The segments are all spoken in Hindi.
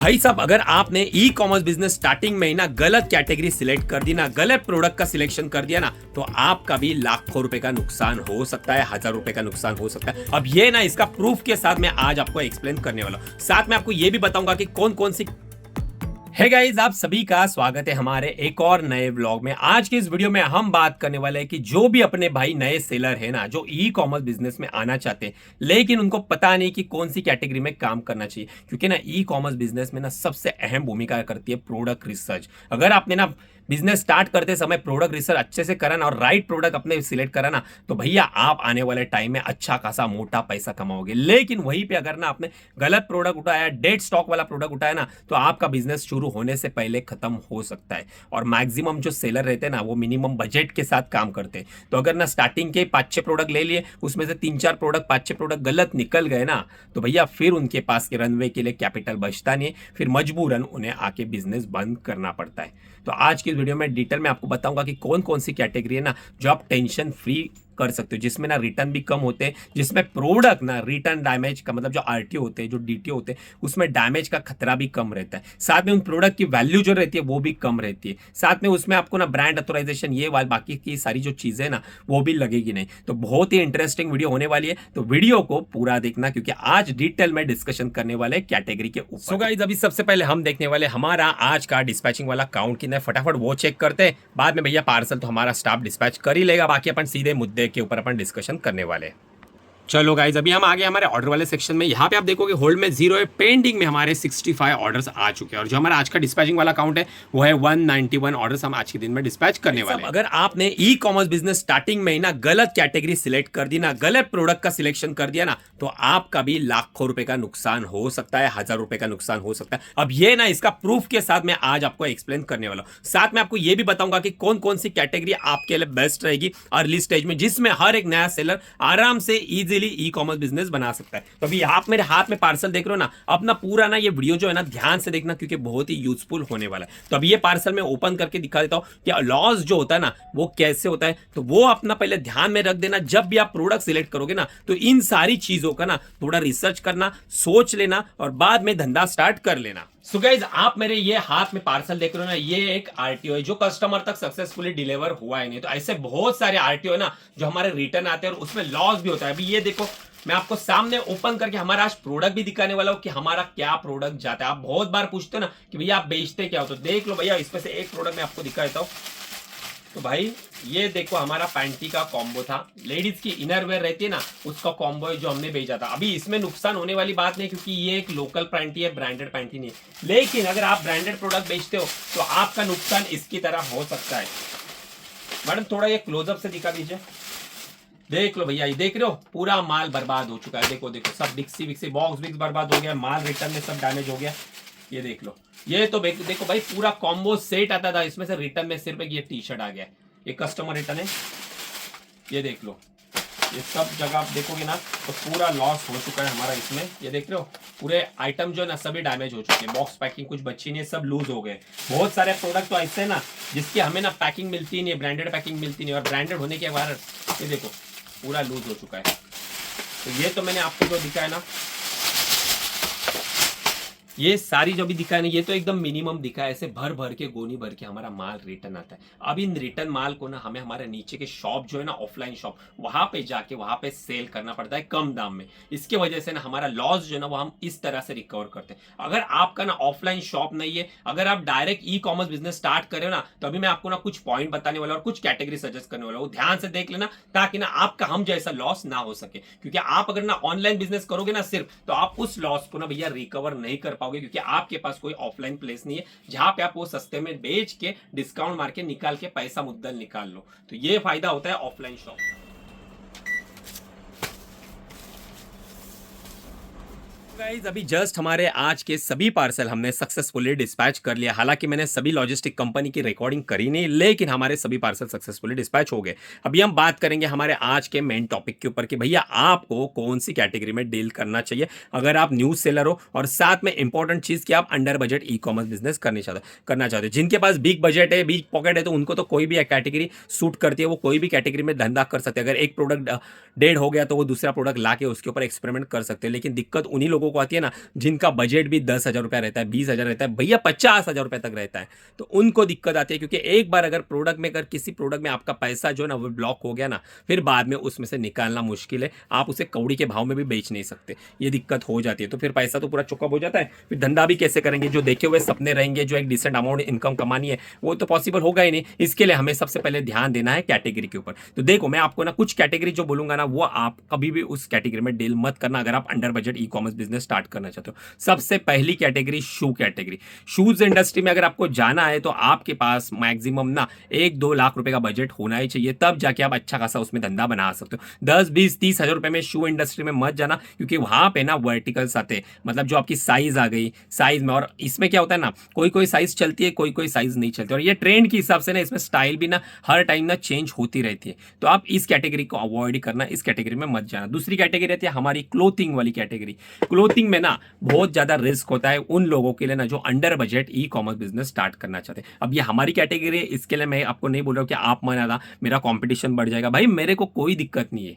भाई साहब, अगर आपने ई कॉमर्स बिजनेस स्टार्टिंग में ही ना गलत कैटेगरी सिलेक्ट कर दी ना, गलत प्रोडक्ट का सिलेक्शन कर दिया ना, तो आपका भी लाखों रुपए का नुकसान हो सकता है, हजार रुपए का नुकसान हो सकता है। अब ये ना इसका प्रूफ के साथ मैं आज आपको एक्सप्लेन करने वाला हूं। साथ में आपको ये भी बताऊंगा कि कौन कौन सी है गाइस, आप सभी का स्वागत है हमारे एक और नए व्लॉग में। आज के इस वीडियो में हम बात करने वाले हैं कि जो भी अपने भाई नए सेलर है ना, जो ई कॉमर्स बिजनेस में आना चाहते हैं लेकिन उनको पता नहीं कि कौन सी कैटेगरी में काम करना चाहिए, क्योंकि ना ई कॉमर्स बिजनेस में ना सबसे अहम भूमिका करती है प्रोडक्ट रिसर्च। अगर आपने ना बिजनेस स्टार्ट करते समय प्रोडक्ट रिसर्च अच्छे से करा ना और राइट प्रोडक्ट अपने सिलेक्ट करा ना, तो भैया आप आने वाले टाइम में अच्छा खासा मोटा पैसा कमाओगे। लेकिन वहीं पे अगर ना आपने गलत प्रोडक्ट उठाया, डेड स्टॉक वाला प्रोडक्ट उठाया ना, तो आपका बिजनेस शुरू होने से पहले खत्म हो सकता है। और मैक्सिमम जो सेलर रहते हैं ना, वो मिनिमम बजट के साथ काम करते हैं। तो अगर ना स्टार्टिंग के 5-6 प्रोडक्ट ले लिए, उसमें से 3-4 प्रोडक्ट 5-6 प्रोडक्ट गलत निकल गए ना, तो भैया फिर उनके पास के रनवे के लिए कैपिटल बचता नहीं, फिर मजबूरन उन्हें आके बिजनेस बंद करना पड़ता है। तो आज की वीडियो में डिटेल में आपको बताऊंगा कि कौन कौन सी कैटेगरी है ना जो आप टेंशन फ्री कर सकते हो, जिसमें ना रिटर्न भी कम होते हैं, जिसमें प्रोडक्ट ना रिटर्न डैमेज का मतलब जो आरटीओ होते हैं, जो डीटीओ होते हैं, उसमें डैमेज का खतरा भी कम रहता है। साथ में उन प्रोडक्ट की वैल्यू जो रहती है वो भी कम रहती है। साथ में उसमें आपको ना ब्रांड अथोराइजेशन ये वाली बाकी की सारी जो चीजें ना वो भी लगेगी नहीं। तो बहुत ही इंटरेस्टिंग वीडियो होने वाली है, तो वीडियो को पूरा देखना, क्योंकि आज डिटेल में डिस्कशन करने वाले कैटेगरी के ऊपर। सो गाइस, अभी सबसे पहले हम देखने वाले हमारा आज का डिस्पैचिंग वाला काउंट कितना है, फटाफट वो चेक करते हैं। बाद में भैया पार्सल तो हमारा स्टाफ डिस्पैच कर ही लेगा, बाकी अपन सीधे मुद्दे के ऊपर अपन डिस्कशन करने वाले हैं। चलो गाइज, अभी हम आ गए हमारे ऑर्डर वाले सेक्शन में। यहाँ पे आप देखोगे होल्ड में 0 है, पेंडिंग में हमारे 65 ऑर्डर्स आ चुके हैं। और जो हमारा आज का डिस्पैचिंग वाला काउंट है वो है 191 ऑर्डर्स हम आज के दिन में डिस्पैच करने वाले हैं। अगर आपने ई कॉमर्स बिजनेस स्टार्टिंग में ही ना गलत कैटेगरी सिलेक्ट कर दी ना, गलत प्रोडक्ट का सिलेक्शन कर दिया ना, तो आपका भी लाखों रुपए का नुकसान हो सकता है, हजार रुपए का नुकसान हो सकता है। अब ये ना इसका प्रूफ के साथ मैं आज आपको एक्सप्लेन करने वाला हूं। साथ में आपको ये भी बताऊंगा कि कौन कौन सी कैटेगरी आपके लिए बेस्ट रहेगी अर्ली स्टेज में, जिसमें हर एक नया सेलर आराम से इजीली ई कॉमर्स बिजनेस बना सकता है। तो अभी आप मेरे हाथ में पार्सल देख रहे हो ना, अपना पूरा ना ये वीडियो जो है ना ध्यान से देखना, क्योंकि बहुत ही यूजफुल होने वाला है। तो अभी ये पार्सल मैं ओपन करके दिखा देता हूं कि लॉस जो होता है ना वो कैसे होता है, तो वो अपना पहले ध्यान में रख देना। जब भी आप प्रोडक्ट सिलेक्ट करोगे ना, तो इन सारी चीजों का ना थोड़ा रिसर्च करना, सोच लेना और बाद में धंधा स्टार्ट कर लेना। सो गाइज, आप मेरे ये हाथ में पार्सल देख रहे हो ना, ये एक आरटीओ है जो कस्टमर तक सक्सेसफुली डिलीवर हुआ है नहीं। तो ऐसे बहुत सारे आरटीओ है ना जो हमारे रिटर्न आते हैं और उसमें लॉस भी होता है। अभी ये देखो, मैं आपको सामने ओपन करके हमारा आज प्रोडक्ट भी दिखाने वाला हूं कि हमारा क्या प्रोडक्ट जाता है। आप बहुत बार पूछते हो ना कि भैया आप बेचते क्या हो, तो देख लो भैया, इसमें से एक प्रोडक्ट मैं आपको दिखा देता हूं। तो भाई ये देखो, हमारा पैंटी का कॉम्बो था, लेडीज की इनरवेयर रहती है ना उसका कॉम्बो जो हमने भेजा था। अभी इसमें नुकसान होने वाली बात नहीं, क्योंकि ये एक लोकल पैंटी है, ब्रांडेड पैंटी नहीं है। लेकिन अगर आप ब्रांडेड प्रोडक्ट बेचते हो तो आपका नुकसान इसकी तरह हो सकता है। मैडम थोड़ा ये क्लोजअप से दिखा दीजिए। देख लो भैया, ये देख रहे हो, पूरा माल बर्बाद हो चुका है। देखो देखो, सब डिक्सी विक्सी बॉक्स विक्स बर्बाद हो गया, माल रिटर्न में सब डैमेज हो गया। ये देख लो, ये तो देखो भाई, पूरा कॉम्बो सेट आता था, इसमें से रिटर्न में सिर्फ ये टी शर्ट आ गया। ये कस्टमर रिटर्न है, ये देख लो। ये सब जगह आप देखोगे ना तो पूरा लॉस हो चुका है हमारा इसमें। ये देख रहे हो, पूरे आइटम जो है ना सभी डैमेज हो चुके हैं, बॉक्स पैकिंग कुछ बची नहीं है, सब लूज हो गए। बहुत सारे प्रोडक्ट तो ऐसे है ना जिसकी हमें ना पैकिंग मिलती नहीं है, ब्रांडेड पैकिंग मिलती नहीं, और ब्रांडेड होने के बाद ये देखो पूरा लूज हो चुका है। तो ये तो मैंने आपको जो दिखाया ना, ये सारी जो भी दिखा है ना, ये तो एकदम मिनिमम दिखा है। ऐसे भर भर के गोनी भर के हमारा माल रिटर्न आता है। अब इन रिटर्न माल को ना हमें हमारे नीचे के शॉप जो है ना, ऑफलाइन शॉप, वहां पे जाके वहां पे सेल करना पड़ता है कम दाम में। इसके वजह से ना हमारा लॉस जो है ना वो हम इस तरह से रिकवर करते हैं। अगर आपका ना ऑफलाइन शॉप नहीं है, अगर आप direct e commerce business start करें ना, तो अभी मैं आपको ना कुछ पॉइंट बताने वाला और कुछ कैटेगरी सजेस्ट करने वाला हूँ, ध्यान से देख लेना, ताकि ना आपका हम जैसा लॉस ना हो सके। क्योंकि आप अगर ना ऑनलाइन बिजनेस करोगे ना सिर्फ, तो आप उस लॉस को ना भैया रिकवर नहीं कर पाओगे, क्योंकि आपके पास कोई ऑफलाइन प्लेस नहीं है जहां पे आप वो सस्ते में बेच के डिस्काउंट मार के निकाल के पैसा मुद्दल निकाल लो। तो ये फायदा होता है ऑफलाइन शॉप। गाइस, अभी जस्ट हमारे आज के सभी पार्सल हमने सक्सेसफुली डिस्पैच कर लिया। हालांकि मैंने सभी लॉजिस्टिक कंपनी की रिकॉर्डिंग करी नहीं, लेकिन हमारे सभी पार्सल सक्सेसफुली डिस्पैच हो गए। अभी हम बात करेंगे हमारे आज के मेन टॉपिक के ऊपर कि भैया आपको कौन सी कैटेगरी में डील करना चाहिए अगर आप न्यूज सेलर हो, और साथ में इंपॉर्टेंट चीज कि आप under budget e commerce business करना चाहते हो। जिनके पास बिग बजट है, बिग पॉकेट है, तो उनको तो कोई भी कैटेगरी सूट करती है, वो कोई भी कैटेगरी में धंधा कर सकते हैं। अगर एक प्रोडक्ट डेड हो गया तो वो दूसरा प्रोडक्ट ला के उसके ऊपर एक्सपेरिमेंट कर सकते हैं। लेकिन दिक्कत उन्हीं लोगों लोगों को आती है ना, जिनका बजट भी 10,000 रुपया रहता है, 20,000 रहता है, भैया 50,000 रुपये तक रहता है, तो उनको दिक्कत आती है। क्योंकि एक बार अगर प्रोडक्ट में, अगर किसी प्रोडक्ट में आपका पैसा जो है ना वो ब्लॉक हो गया ना, फिर बाद में उसमें से निकालना मुश्किल है। आप उसे कौड़ी के भाव में भी बेच नहीं सकते, ये दिक्कत हो जाती है। तो फिर पैसा तो पूरा चौकअप हो जाता है, फिर धंधा भी कैसे करेंगे? जो देखे हुए सपने रहेंगे, जो एक डिसेंट अमाउंट इनकम कमानी है, वो तो पॉसिबल होगा ही नहीं। इसके लिए हमें सबसे पहले ध्यान देना है कैटेगरी के ऊपर। तो देखो, मैं आपको ना कुछ कैटेगरी जो बोलूंगा ना, वो आप कभी भी उस कैटेगरी में डील मत करना अगर आप under budget e commerce business start करना चाहते हो। सबसे पहली कैटेगरी शू कैटेगरी। शूज इंडस्ट्री में अगर आपको जाना है तो आपके पास मैक्सिमम ना 1-2 लाख रुपए का बजट होना ही चाहिए, तब जाके आप अच्छा खासा उसमें धंधा बना सकते हो। 10-20-30 हजार रुपए में शू इंडस्ट्री में मत जाना, क्योंकि वहां पे ना वर्टिकल्स आते हैं, मतलब जो आपकी साइज आ गई, साइज में, और इसमें क्या होता है ना, कोई कोई साइज चलती है, कोई कोई साइज नहीं चलती, और ये ट्रेंड के हिसाब से ना इसमें स्टाइल भी ना हर टाइम ना चेंज होती रहती है। तो आप इस कैटेगरी को अवॉइड करना, इस कैटेगरी में मत जाना। दूसरी कैटेगरी रहती है हमारी क्लोथिंग वाली कैटेगरी। क्लोथिंग में ना बहुत ज्यादा रिस्क होता है उन लोगों के लिए ना जो under budget e commerce business start करना चाहते हैं। अब ये हमारी कैटेगरी है, इसके लिए मैं आपको नहीं बोल रहा हूं कि आप मना था, मेरा कंपटीशन बढ़ जाएगा। भाई मेरे को कोई दिक्कत नहीं है,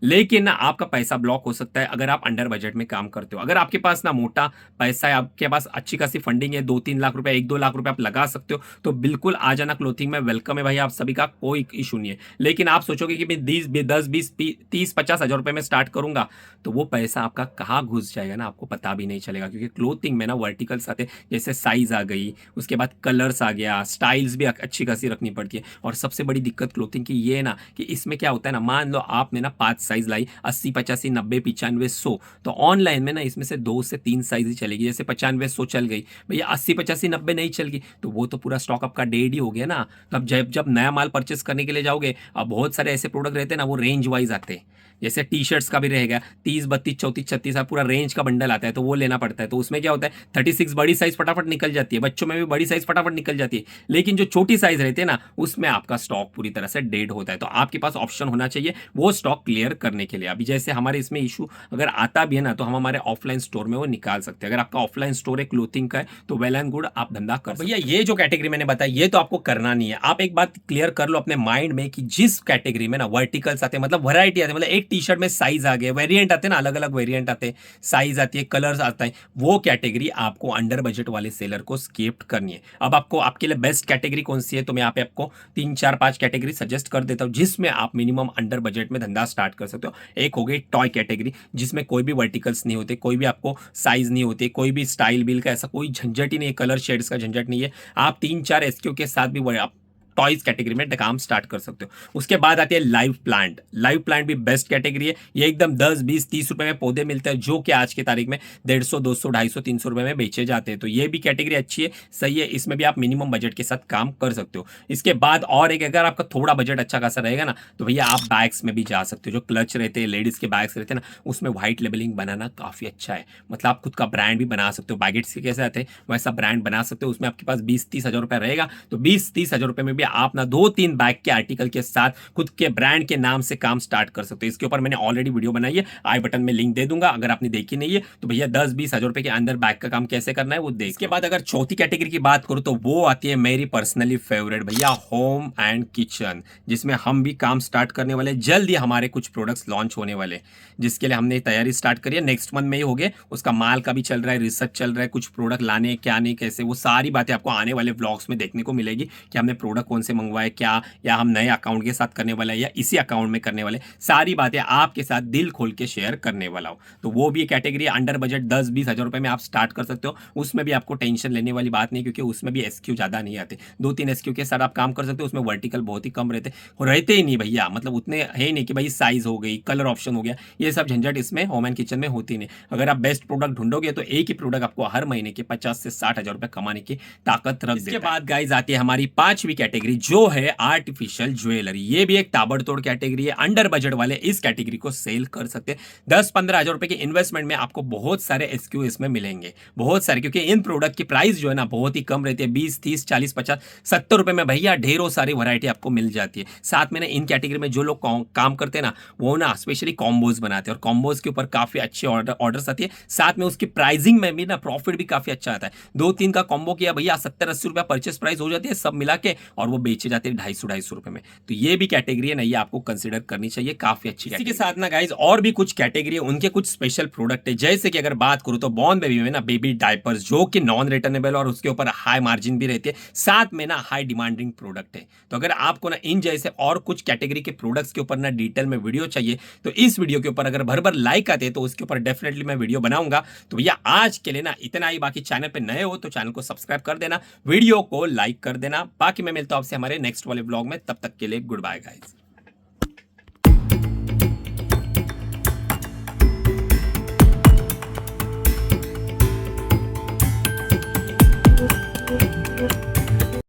लेकिन ना आपका पैसा ब्लॉक हो सकता है अगर आप अंडर बजट में काम करते हो। अगर आपके पास ना मोटा पैसा है, आपके पास अच्छी खासी फंडिंग है, 2-3 लाख रुपए, 1-2 लाख रुपए आप लगा सकते हो, तो बिल्कुल आ जाना क्लोथिंग में। वेलकम है भाई, आप सभी का कोई इशू नहीं है। लेकिन आप सोचोगे कि मैं 10-20-30-50 हजार रुपए में स्टार्ट करूंगा, तो वो पैसा आपका कहाँ घुस जाएगा ना, आपको पता भी नहीं चलेगा। क्योंकि क्लोथिंग में ना वर्टिकल्स आते हैं, जैसे साइज आ गई, उसके बाद कलर्स आ गया, स्टाइल्स भी अच्छी खासी रखनी पड़ती है। और सबसे बड़ी दिक्कत क्लोथिंग की ये है ना कि इसमें क्या होता है ना, मान लो आपने ना 5 साइज लाई, 80, 85, 90, 95, 100, तो ऑनलाइन में ना इसमें से 2 से 3 साइज ही चलेगी। जैसे 95, 100 चल गई, भैया 80, 85, 90 नहीं चल गई, तो वो तो पूरा स्टॉक आपका डेड ही हो गया ना। तब जब नया माल परचेस करने के लिए जाओगे, अब बहुत सारे ऐसे प्रोडक्ट रहते हैं ना, वो रेंज वाइज आते हैं। जैसे टी शर्ट्स का भी रहेगा 30, 32, 34, 36, पूरा रेंज का बंडल आता है, तो वो लेना पड़ता है। तो उसमें क्या होता है, 36 बड़ी साइज फटाफट निकल जाती है, बच्चों में भी बड़ी साइज फटाफट निकल जाती है, लेकिन जो छोटी साइज रहती है ना, उसमें आपका स्टॉक पूरी तरह से डेड होता है। तो आपके पास ऑप्शन होना चाहिए वो स्टॉक क्लियर करने के लिए। अभी जैसे हमारे इसमें इशू अगर आता भी है ना, तो हम हमारे ऑफलाइन स्टोर में वो निकाल सकते हैं। अगर आपका ऑफलाइन स्टोर है क्लोथिंग का है, तो वेल एंड गुड, आप धंधा कर। भैया ये जो कैटेगरी मैंने बताई, ये तो आपको करना नहीं है। आप एक बात क्लियर कर लो अपने माइंड में कि जिस कैटेगरी में ना वर्टिकल्स आते हैं, मतलब वैरायटी आती है, मतलब एक टी शर्ट में साइज आ गए, वेरिएंट आते हैं ना, अलग अलग वेरिएंट आते हैं, साइज आती है, कलर्स आता है, वो कैटेगरी आपको अंडर बजट वाले सेलर को स्किप करनी है। अब आपको आपके लिए बेस्ट कैटेगरी कौन सी है, तो मैं यहाँ पे आपको 3, 4, 5 कैटेगरी सजेस्ट कर देता हूँ, जिसमें आप मिनिमम अंडर बजट में धंधा स्टार्ट कर सकते हो। एक हो गई टॉय कैटेगरी, जिसमें कोई भी वर्टिकल्स नहीं होते, कोई भी आपको साइज नहीं होते, कोई भी स्टाइल बिल का ऐसा कोई झंझट ही नहीं है, कलर शेड्स का झंझट नहीं है। आप 3-4 एसक्यू के साथ भी आप टॉयज कैटेगरी में काम स्टार्ट कर सकते हो। उसके बाद आती है लाइव प्लांट। लाइव प्लांट भी बेस्ट कैटेगरी है। ये एकदम 10, 20, 30 रुपए में पौधे मिलते हैं, जो कि आज की तारीख में 150, 200, 250, 300 रुपए में बेचे जाते हैं। तो ये भी कैटेगरी अच्छी है, सही है, इसमें भी आप मिनिमम बजट के साथ काम कर सकते हो। इसके बाद और एक, अगर आपका थोड़ा बजट अच्छा खासा रहेगा ना, तो भैया आप बैग्स में भी जा सकते हो। जो क्लच रहते हैं, लेडीज के बैग्स रहते हैं ना, उसमें व्हाइट लेबलिंग बनाना काफी अच्छा है। मतलब आप खुद का ब्रांड भी बना सकते हो, बैगेट्स के कैसे आते हैं वैसा ब्रांड बना सकते हो। उसमें आपके पास 20-30 हजार रुपए रहेगा, तो 20-30 हजार रुपए में भी आप ना 2-3 बैग के आर्टिकल के साथ खुद के ब्रांड के नाम से काम स्टार्ट कर सकते हो। इसके ऊपर मैंने ऑलरेडी वीडियो बनाई है, आई बटन में लिंक दे दूंगा, अगर आपने देखी नहीं है तो भैया 10-20 हजार रुपए के अंदर बैग का काम कैसे करना है वो देख। इसके बाद अगर चौथी कैटेगरी की बात करूं, तो वो आती है मेरी पर्सनली फेवरेट भैया, होम एंड किचन, जिसमें हम भी काम स्टार्ट करने वाले। जल्द ही हमारे कुछ प्रोडक्ट्स लॉन्च होने वाले, जिसके लिए हमने तैयारी स्टार्ट करी है, नेक्स्ट मंथ में ही हो गए। उसका माल का भी चल रहा है, रिसर्च चल रहा है, कुछ प्रोडक्ट लाने क्या नहीं कैसे, वो सारी बातें आपको आने वाले व्लॉग्स में देखने को मिलेगी कि हमने प्रोडक्ट कौन से मंगवाए, क्या, या हम नए अकाउंट के साथ करने वाले हैं या इसी अकाउंट में करने वाले, सारी बातें आपके साथ दिल खोल के शेयर करने वाला हूं। तो वो भी कैटेगरी अंडर बजट 10-20 हजार रुपए में आप स्टार्ट कर सकते हो। उसमें भी आपको टेंशन लेने वाली बात नहीं, क्योंकि उसमें भी एसक्यू ज्यादा नहीं आते, 2-3 एसक्यू के साथ आप काम कर सकते हो। उसमें वर्टिकल बहुत ही कम रहते ही नहीं भैया, मतलब उतने है नहीं कि भाई साइज हो गई, कलर ऑप्शन हो गया, ये सब झंझट इसमें होम एंड किचन में होती नहीं। अगर आप बेस्ट प्रोडक्ट ढूंढोगे तो एक ही प्रोडक्ट आपको हर महीने के 50 से 60 हजार रुपए कमाने की ताकत रख देता है। इसके बाद गाइस आती है हमारी 5वीं कैटेगरी, जो है आर्टिफिशियल ज्वेलरी। ये भी एक ताबड़तोड़ कैटेगरी है, अंडर बजट वाले इस कैटेगरी को सेल कर सकते हैं। 10-15 हजार रुपए के इन्वेस्टमेंट में आपको बहुत सारे एसक्यू इसमें मिलेंगे, बहुत सारे, क्योंकि इन प्रोडक्ट की प्राइस जो है ना बहुत ही कम रहती है, 20, 30, 40, 50, 70 रुपए में भैया ढेरों सारी वैरायटी आपको मिल जाती है। साथ में ना इन कैटेगरी में जो लोग काम करते हैं ना, वो ना स्पेशली कॉम्बोज बनाते हैं, और कॉम्बोज के ऊपर काफी अच्छे ऑर्डर्स आती है। साथ में उसकी प्राइसिंग में भी ना प्रॉफिट भी काफी अच्छा आता है। 2-3 का कॉम्बो किया भैया 70-80 रुपया परचेस प्राइस हो जाती है सब मिला के, और वो बेचे जाते हैं 250-250 रुपए में। तो ये भी कैटेगरी है ना, ये आपको कंसिडर करनी चाहिए, काफी अच्छी। इसी के साथ ना गाइज और भी कुछ कैटेगरी है, उनके कुछ स्पेशल प्रोडक्ट है। जैसे कि अगर बात करूं तो बॉर्न बेबी में ना बेबी डायपर्स जो कि नॉन रिटर्नेबल और उसके ऊपर हाई मार्जिन भी रहती है, साथ में ना हाई डिमांडिंग प्रोडक्ट है। तो अगर आपको ना इन जैसे और कुछ कैटेगरी के प्रोडक्ट्स के ऊपर ना डिटेल में वीडियो चाहिए तो इस वीडियो के ऊपर अगर भर भर लाइक आते तो उसके ऊपर डेफिनेटली मैं वीडियो बनाऊंगा। तो भैया आज के लिए ना इतना ही। बाकी चैनल पे नए हो तो चैनल को सब्सक्राइब कर देना, वीडियो को लाइक कर देना। बाकी मैं मिलता हूं आपसे हमारे नेक्स्ट वाले ब्लॉग में, तब तक के लिए गुड बाय गाइस।